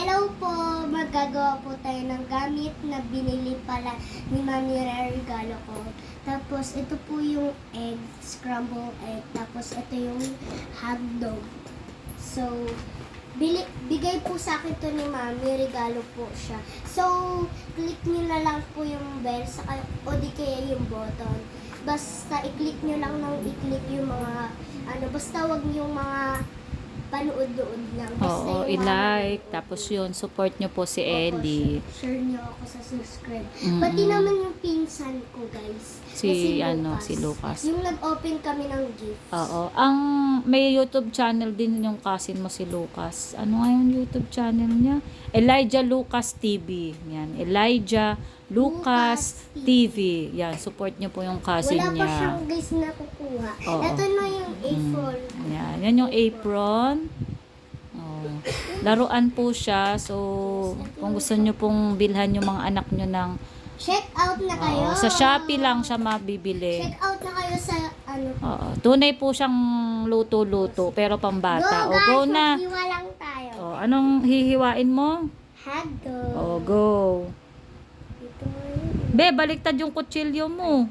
Hello po! Magagawa po tayo ng gamit na binili pala ni Mami regalo ko. Tapos ito po yung egg, scrambled egg. Tapos ito yung hotdog. So, bigay po sa akin to ni Mami, regalo po siya. So, click nyo na lang po yung bell o di kaya yung button. Basta i-click nyo lang ng i-click yung mga basta wag yung mga panood-dood lang. Basta Oo, yung i-like. Tapos yun, support nyo po si Ellie. Share nyo ako sa subscribe. Mm-mm. Pati naman yung pinsan ko, guys. Si Lucas. Yung nag-open kami ng gifts. Oo. May YouTube channel din yung cousin mo si Lucas. Ano nga yung YouTube channel niya? Elijah Lucas TV. Yan. Elijah Lucas TV. Yan. Support niyo po yung cousin Wala pa niya. siyang guys na kukuha. Oo. Ito na yung apron. Yan. Yan yung apron. Oh. Laruan po siya. So, kung gusto niyo pong bilhan yung mga anak niyo ng Check out na kayo. sa Shopee lang siya mabibili. Check out na kayo sa Oo. Tunay po siyang luto-luto pero pambata. Go guys, Go na. maghiwa lang tayo. Anong hihiwain mo? Hotdog. Go. Ito. Be, baliktad yung kutsilyo mo.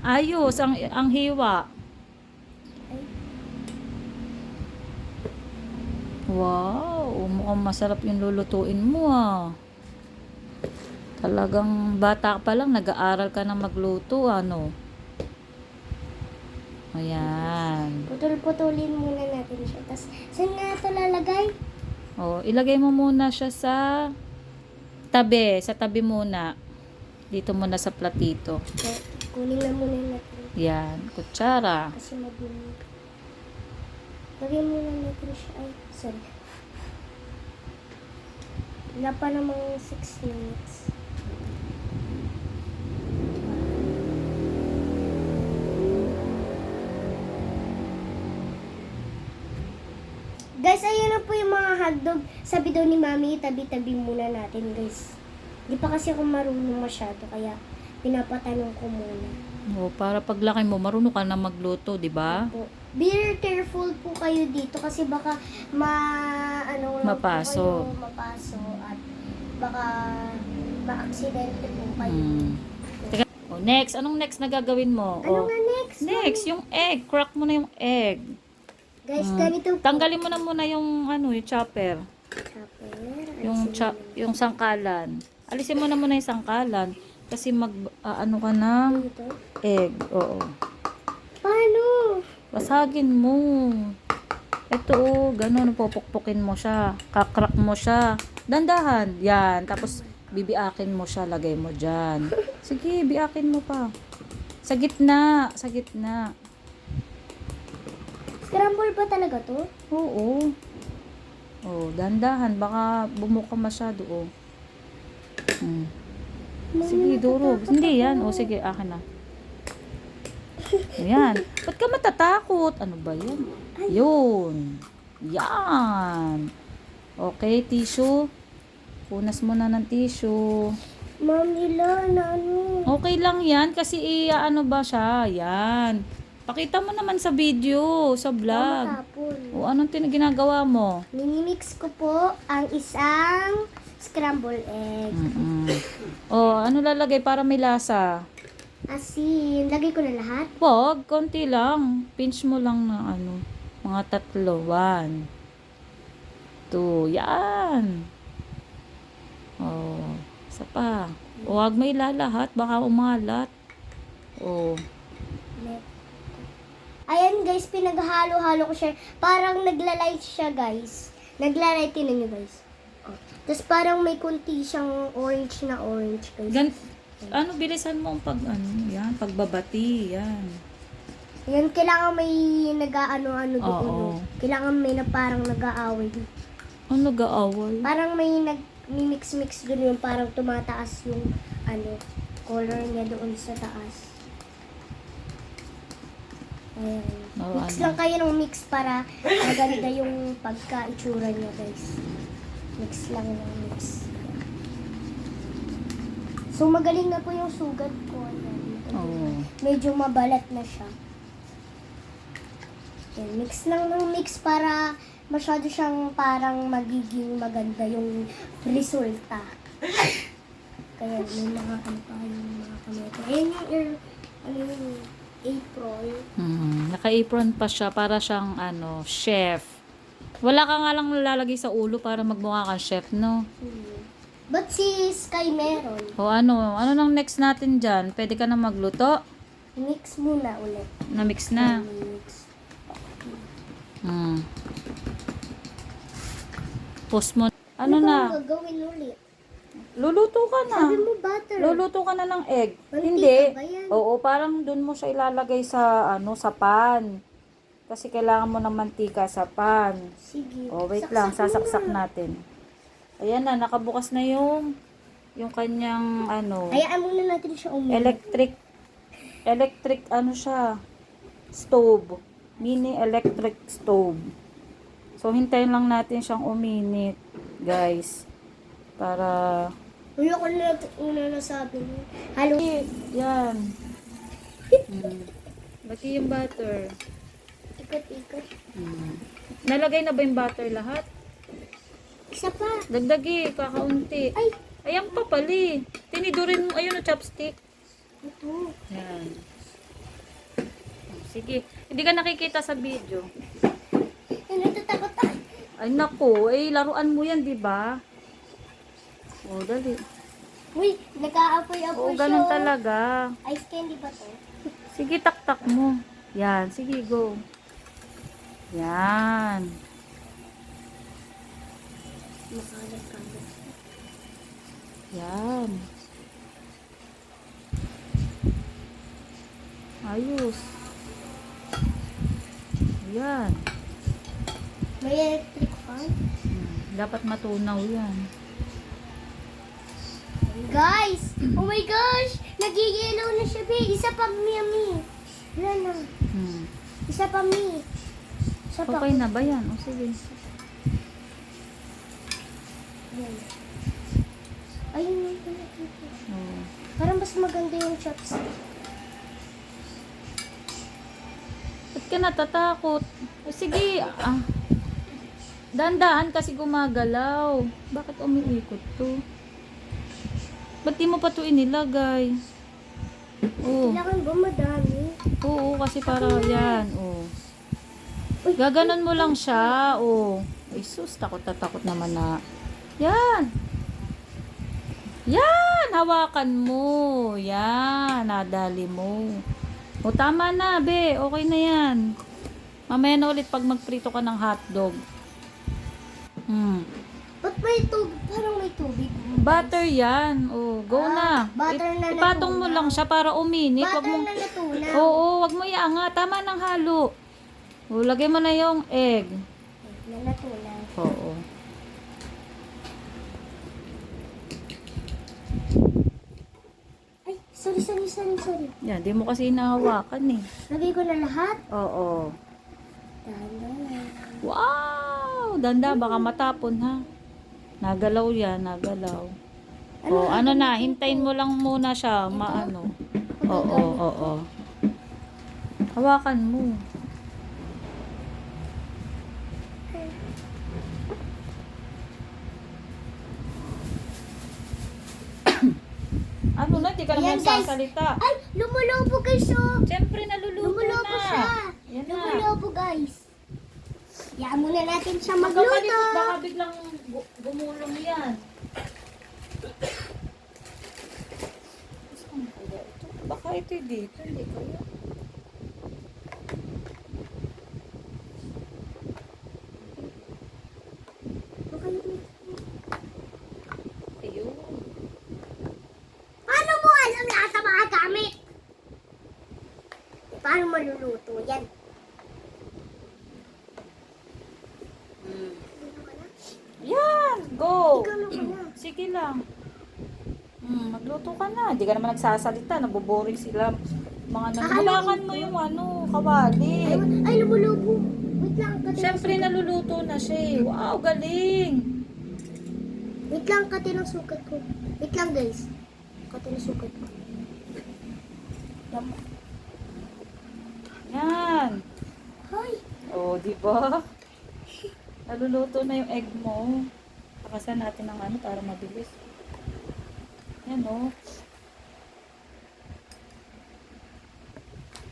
Ayos, ang hiwa. Wow, mukhang masarap yung lulutuin mo Talagang bata pa lang, nag-aaral ka na magluto, ano? Ayan. Putol-putulin muna natin siya. Tapos, saan nga ito lalagay? Ilagay mo muna siya sa tabi muna. Dito muna sa platito. So, kunin na muna natin. Yan, kutsara. Kasi madumi. Lagyan muna natin siya. Ay, sorry. Wala pa namang 6 minutes. Guys, ayun na po yung mga hotdog. Sabi daw ni Mami, tabi-tabi muna natin, guys. Di pa kasi ako marunong masyado, kaya pinapatanong ko muna. Para paglaki mo, marunong ka na magluto, di ba? Po. Be careful po kayo dito kasi baka Mapaso. mapaso at baka ma-aksidente po kayo. Teka, next, anong next na gagawin mo? Ano nga next? Next, yung egg. Crack mo na yung egg. Guys, ganito po. Tanggalin mo na muna yung yung chopper. Chopper. Yung sangkalan. Alisin mo na muna yung sangkalan kasi ano ka na Dito. egg. Oo. Paano? Basagin mo. Ito ganun, popokpokin mo siya. Kakrak mo siya. Dandahan. Yan. Tapos, bibiakin mo siya. Lagay mo dyan. Sige, biakin mo pa. Sa gitna. Sa gitna. Scramble ba talaga to? Oo. Dandahan. Baka bumuka masyado. Sige, durog. Hindi yan. Sige, akin na. Ayan. Ba't ka matatakot? Ano ba yan? Yun. Yan. Okay, tissue. Punas mo na ng tissue. Ma'am, hila na ano? Okay lang yan kasi ano ba siya? Yan. Pakita mo naman sa video, sa vlog. Matapon. Anong ginagawa mo? Minimix ko po ang isang scrambled egg. Ano lalagay para may lasa? Asin. Lagay ko na lahat. Wag, konti lang. Pinch mo lang na mga 3. 1, 2, yan. Isa pa. Huwag may lalahat, baka umalat. Ayan guys, pinaghalo-halo ko siya. Parang naglalight siya guys. Naglalight, tinan nyo guys. Tapos parang may kunti siyang orange na orange guys. Bilisan mo ang yan, pagbabati, yan. Yan, kailangan may nag-ano-ano doon. Oo. Kailangan may na parang nag-aaway. Ano nag-aaway? Parang may nag-mix-mix doon yung parang tumataas yung color niya doon sa taas. Ayan. Mix lang kayo ng mix para maganda yung pagka-itsura niya guys. Mix lang ng mix. So magaling na po yung sugat ko. Ayan. Medyo mabalat na siya. Ayan, mix lang ng mix para masyado siyang parang magiging maganda yung resulta. Kaya may mga ano pa yung mga kamete. Ayun yung ano yung April. Naka-apron pa siya para siyang chef. Wala ka nga lang lalagay sa ulo para magmukha kang chef, no? But si Sky meron. O ano nang next natin dyan? Pwede ka na magluto? Mix muna ulit. Na-mix na. Mix. Post mo. Ano Ano na? bang gagawin ulit? Luluto ka na. Sabi mo butter. Luluto ka na ng egg. Mantika Hindi. ba yan? Oo, parang dun mo siya ilalagay sa sa pan. Kasi kailangan mo ng mantika sa pan. Sige. Oh, wait Saksak lang, mo sasaksak na. natin. Ayan na, nakabukas na yung kanyang Hayaan muna natin siya electric siya, stove. Mini electric stove. So, hintayin lang natin siyang uminit, guys. Para, Ayoko na una nasabi mo. Halo. yan. Lagi yung butter. Ikot-ikot. Nalagay na ba yung butter lahat? Isa pa. Dagdagi, kakaunti. Ay, Ayan pa pali. Tinidurin mo, ayun o, chopstick. ito. Yan. Sige. Hindi ka nakikita sa video. Ay, natatakot ako. Ay, naku. Laruan mo yan, di ba? O, dali. Uy, nag-aapoy-apoy Oo, ganun talaga. Ice candy ba to? Sige, taktak mo. Yan. Sige, go. Yan. Makalat-kalat. Yan. Ayos. Yan. May electric fan? Dapat matunaw yan. Guys! Oh my gosh! Nag-yellow na siya, be. Isa pa, mi. Yan na. Isa pa, mi. Isa pa. Okay na ba yan? O, sige. Yan. Ayun na. Oh. Parang mas maganda yung chopstick. Ba't ka natatakot? O, sige. Dahan-dahan kasi gumagalaw. Bakit umiikot to? Ba't di mo pa to inilagay? Oh. Kailangan ba madami? Oo, kasi para yan. Oh. Gaganon mo lang siya. Oh. Ay sus, takot na takot naman na. Yan. Yan, hawakan mo. Yan, nadali mo. O, tama na, be. Okay na yan. Mamaya na ulit pag magprito ka ng hotdog. Ba't may tubig? Parang may tubig. Butter yan. O, go na. Butter na Ipatong mo natunaw. lang siya para uminit. Wag Butter mo, na natunaw. oo, wag mo iangat. Tama ng halo. O, lagay mo na yung egg. Na natunaw. Oo. Ay, sorry. Yan, di mo kasi inahawakan eh. Lagay ko na lahat. Oo. Dahan. Wow! Danda, baka matapon ha. Nagalaw yan, nagalaw. O, ano na, hintayin mo lang muna siya, maano. Oo. Hawakan mo. Ano na, di ka naman Ayan, guys. sasalita. Ay, lumulobo guys, oh. Siyempre, naluluto Lumulobo na. siya. Yan na. Lumulobo guys. Hayaan muna natin siya Magluto. magluto. Baka biglang gumulong yan. Saan kaya ito? Baka ito dito, hindi kaya. Ayun. Paano mo alam lahat sa mga gamit? Paano maluluto yan? Yan! Go! Ikaw naman na. Sige lang. Magluto ka na. Hindi ka naman nagsasalita. Naboboring sila. Mga hawakan mo yung kawali. Ay, lumulobo. Wait lang, kati Siyempre, naluluto na siya eh. Wow, galing! Wait lang, kati ng sukat ko. Wait lang guys. Kati ng sukat ko. Yan. Hoy, Oh, di ba? Naluluto na yung egg mo. Pakasan natin ng ano para mabilis. Yan o.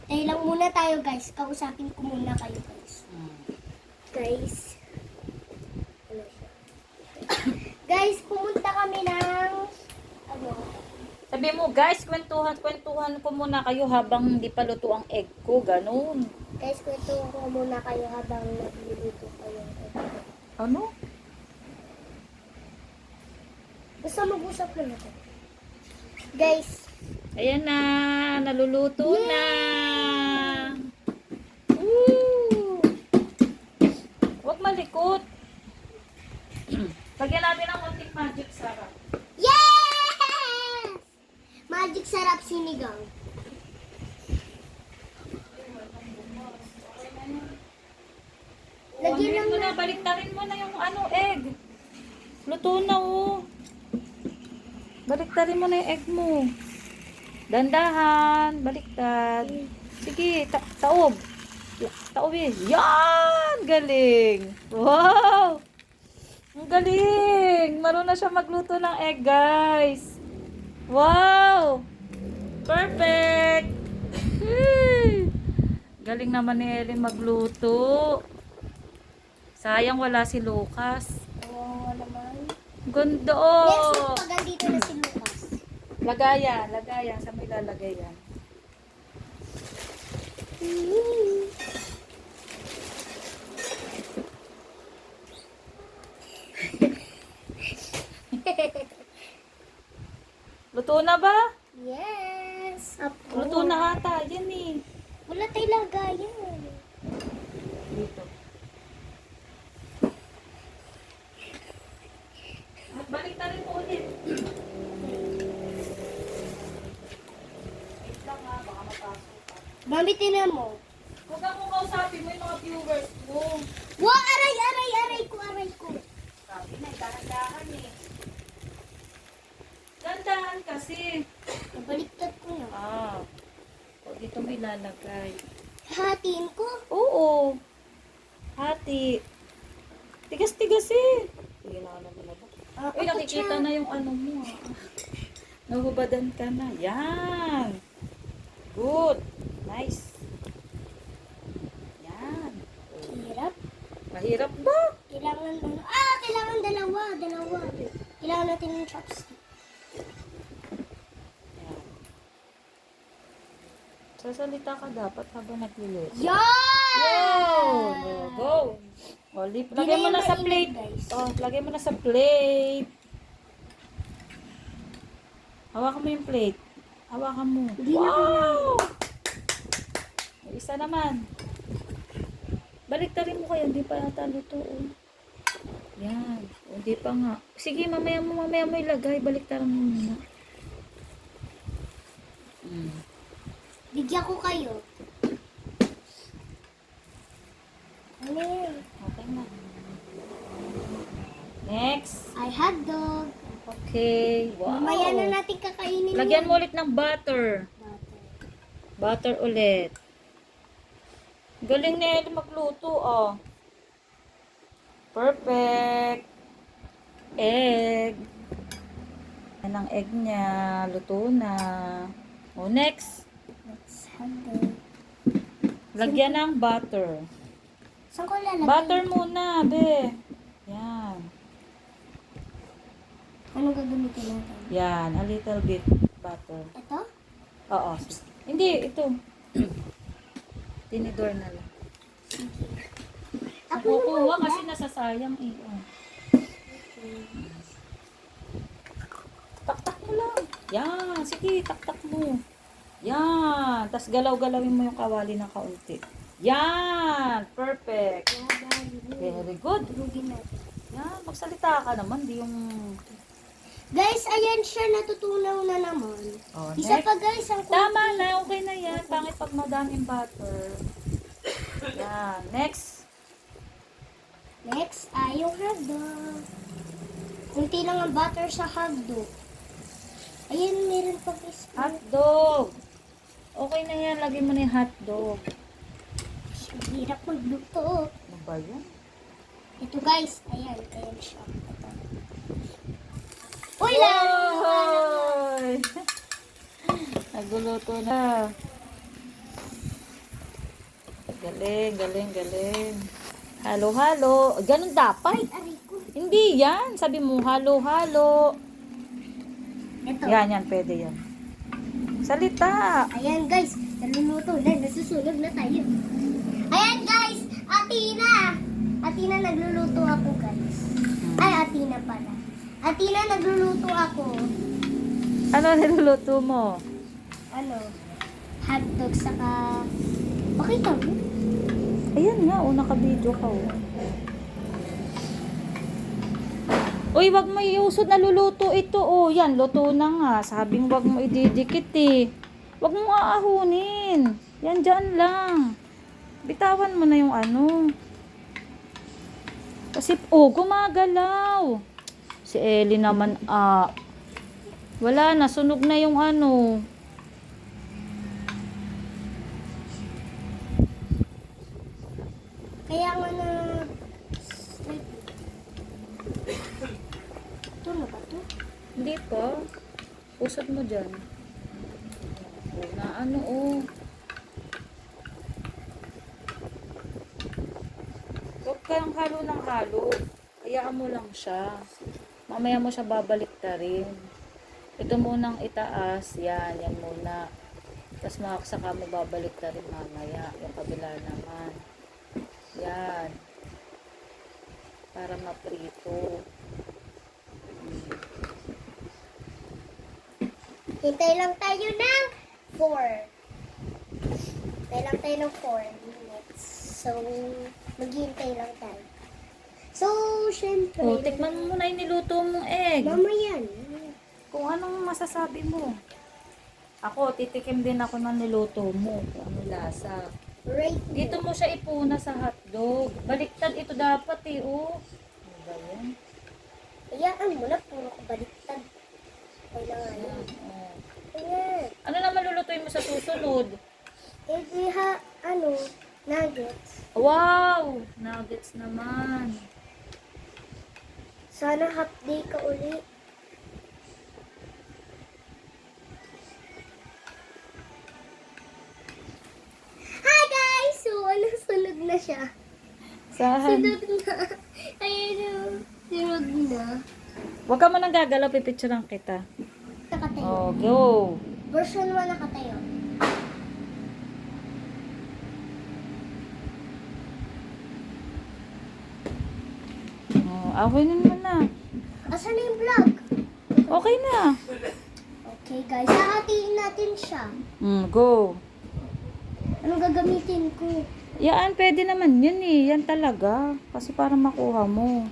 Tayo lang muna tayo guys. Kausapin ko muna kayo guys. Guys. Ano siya? Guys, pumunta kami ng ano? Sabi mo, guys, kwentuhan ko muna kayo habang hindi pa luto ang egg ko. Ganun. Guys, kwento ko muna kayo habang nagluluto kayo. Ano? Gusto mag-usap na ako. Guys, Ayan na, naluluto na. Woo! Huwag malikot. Lagyan natin ng konting magic sarap. yes! Magic sarap sinigang. Lagyan lang mo na, baliktarin mo na yung ano, egg. Luto na oh. Baliktarin mo na yung egg mo. Dandahan, baliktad. Sige, taob. Taobin. Yan! Galing! Wow! Ang galing! Marunong na siya magluto ng egg, guys. Wow! Perfect! Galing naman ni Ellen magluto. Sayang wala si Lucas. Oo naman. Ganda Next oh! week, pag andito na si Lucas. Lagayan. Saan may lalagay yan? Luto na ba? Yes! Luto na ata. Yan eh. Wala tayo lagayan. Dito. At balik na rin po ulit. Wait lang ha, baka mapasok ka. Mami, tinan mo. Huwag kang kausapin mo yung mga viewers mo. Wow, aray ko. Sabi na, dahan-dahan eh. Dahan-dahan kasi. Nabaliktad ko na. O dito may lalagay. Hatiin ko. Oo. Hati. Tigas-tigas eh. Sige na naman na ba? Uy, nakikita na yung ano mo. Nahubadan ka na. Yan. Good. Nice. Yan. Hirap. Mahirap ba? Kailangan dalawa. Kailangan natin ng chopstick. Yan. Sasalita ka dapat habang nagluluto. Yan! Yun. Go. O, lagay mo na sa plate. Lagay mo na sa plate. Hawakan mo yung plate. Hawakan mo. Hindi na Wow! May isa naman. Baliktarin mo kayo. Hindi pa yata luto. Oh. Yan. O, hindi pa nga. Sige, mamaya mo ilagay. Baliktarin mo muna. Bigyan ko kayo. Ano yan? Okay na. Next. I had dog. Okay. Wow. Mamaya na natin kakainin Lagyan yan. mo ulit ng butter. Butter ulit. Galing na Ellie magluto, oh. Perfect. Egg. Yan ang egg niya. Luto na. O, next. Let's have dog. Lagyan ng butter. Saan ko lalagay? Butter muna, be. Yan. Anong gagamitin natin? Yan. A little bit butter. Ito? Oo. Hindi, ito. Tinidor na lang. Ako Kukuha naman. kasi nasasayang eh. Oh. Taktak mo lang. Yan. Sige, taktak mo. Yan. Tapos galaw-galawin mo yung kawali ng kaunti. Yan. Perfect. Very good. Durugin natin. Yan. Magsalita ka naman. Di yung... Guys, ayan siya. Natutunaw na naman. Oh, Isa next. pa guys, ang Tama na. Okay na yan. Pangit pag madaming butter. Yan. Next. Next ay yung hotdog. Kunti lang ang butter sa hotdog. Ayan, meron pa guys. Hotdog. Okay na yan. Lagay mo na yung hotdog. Hirap magluto. Ano ba yan? Ito guys, ayan siya. Ito. Uy, lalo! Oy! Nagluluto na. Galing, galing, galing. Halo-halo. Ganun dapat. Aray ko. Hindi yan. Sabi mo, halo-halo. Ito. Yan, pwede yan. Salita. Ayan guys, naluluto na, nasusunog na tayo. Ayan guys, Atina nagluluto ako guys. Ay, Atina pala. Atina nagluluto ako. Ano niluluto mo? Ano? Hotdog saka... Pakita mo. Ayan nga, naka-video ka. Uy, wag mo iusod na luluto ito. Yan, luto na nga. Sabing wag mo ididikit eh. Wag mo aahunin. Yan, dyan lang. Bitawan mo na yung ano. Kasi, gumagalaw. Si Ellie naman, wala na, sunog na yung ano. Kaya nga na... Ito na ba ito? Hindi pa. Usad mo dyan. Na ano, Huwag kang halo ng halo. Hayaan mo lang siya. Mamaya mo siya babalik ta rin. Ito munang itaas. Yan muna. Tapos saka mo babalik ta rin mamaya. Yung kabila naman. Yan. Para maprito. Hintay lang tayo ng 4. Hintay lang tayo ng 4 minutes. So, maghihintay lang tayo. So, syempre... Tikman mo muna yung niluto mong egg. Mamaya yan. Kung anong masasabi mo. Ako, titikim din ako ng niluto mo. Kung ano lasa. Right Dito mo siya ipuna sa hotdog. Baliktad ito dapat Ano ba yan? Hayaan mo na, puro ko baliktad. Kailangan Ayan, yan. oh. Ayan. Ano naman lulutuin mo sa susunod? Nuggets. Wow! Nuggets naman. Sana half day ka uli. Hi guys! So, sunog na siya. Saan? Sunog na. Ayun, sunog na. Huwag ka mo nang gagalaw, pipicturean kita. Nakatayo. Oh, go! Version 1 nakatayo. Awinin mo na. Asan na yung vlog? Okay na. Okay guys, hahatiin natin siya. Go. Anong gagamitin ko? Yan, pwede naman yun Yan talaga. Kasi para makuha mo.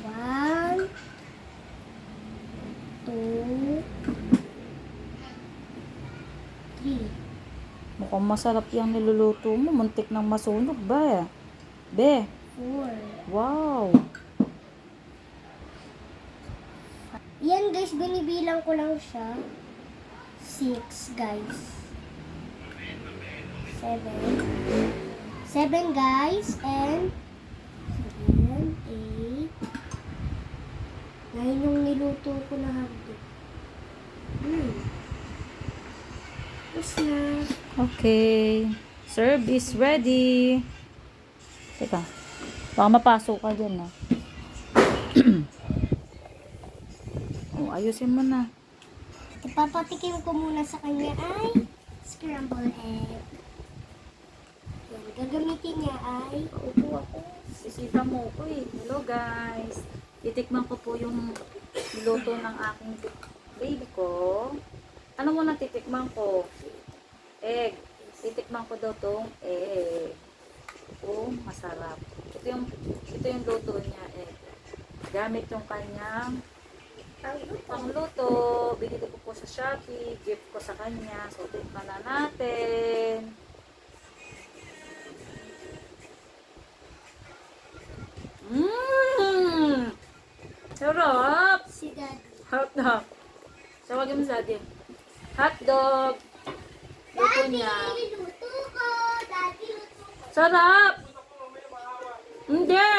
1, 2, 3, Mukhang masarap yung niluluto mo. Muntik nang masunog ba Be. 4. Wow. Yan guys, binibilang ko lang siya. 6 guys. 7. 7 guys. And 7, 8. 9 yung niluto ko na hotdog. Tapos na. Okay. Serve is ready. Teka. Baka mapasok ka dyan ayusin mo na. Ipapatikim ko muna sa kanya ay scrambled egg. Yan, gagamitin niya ay Upo ako. Sisita mo ko Hello guys. Titikman ko po yung niluto ng aking baby ko. Ano muna titikman ko? Egg. Titikman ko daw tong egg. Masarap. Ito yung luto niya gamit yung kanyang pangluto. Binili ko po sa Shopee. Gift ko sa kanya. So, tikman na natin. Sarap! si Daddy. Hotdog. Tawagin mo sa atin. Hotdog. Luto Daddy, niya. luto ko! Daddy, luto ko! Sarap! Hindi!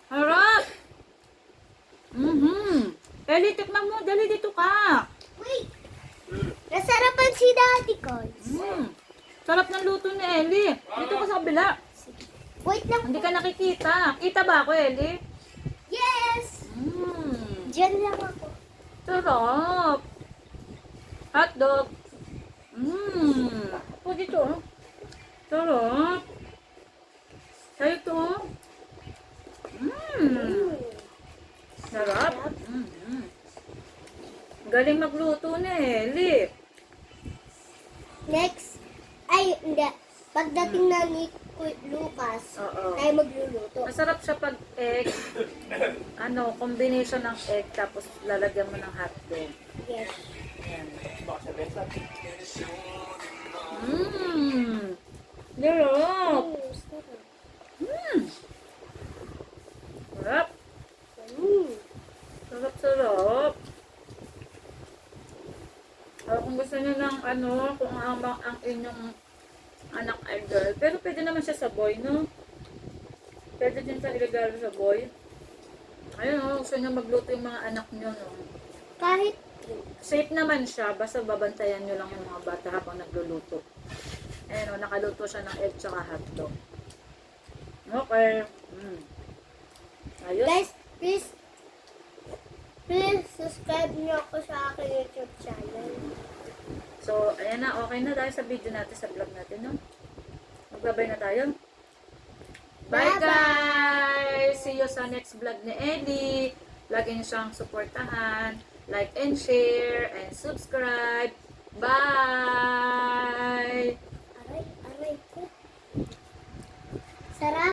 Harap! Eli, tikman mo. Dali, dito ka. Wait! Nasarapan si Daddy ko. Sarap ng luto ni Eli. Dito ka sa kabila. Wait lang. Hindi ka nakikita. Kita ba ako, Eli? Yes! Diyan lang ako. Sarap. Hotdog. O, dito. Oh. Sarap. Sa'yo ito. Oh. Sarap. Galing magluto ni Eli. Next. Ay, hindi. Pagdating na ni Lucas, Oo. tayo magluluto. Masarap siya pag egg. Combination ng egg tapos lalagyan mo ng hotdog. Yes. Yan. Sarap. Sarap. Sarap. Kung gusto niyo ng kung ang inyong anak ay girl. Pero pwede naman siya sa boy, no? Pwede din sa ilegal sa boy. Ayun, gusto niyo magluto yung mga anak niyo, no? Kahit Safe naman siya, basta babantayan niyo lang yung mga bata habang nagluluto. Ayun, nakaluto siya ng egg tsaka hotdog. Okay. Ayos. guys, please subscribe niyo ako sa aking YouTube channel. So, ayan na, okay na tayo sa video natin, sa vlog natin, no? Magbabay na tayo. Bye, Bye-bye! guys! See you sa next vlog ni Eddie. Lagi niyo siyang suportahan. Like and share and subscribe. Bye! Aray ko. Sarap.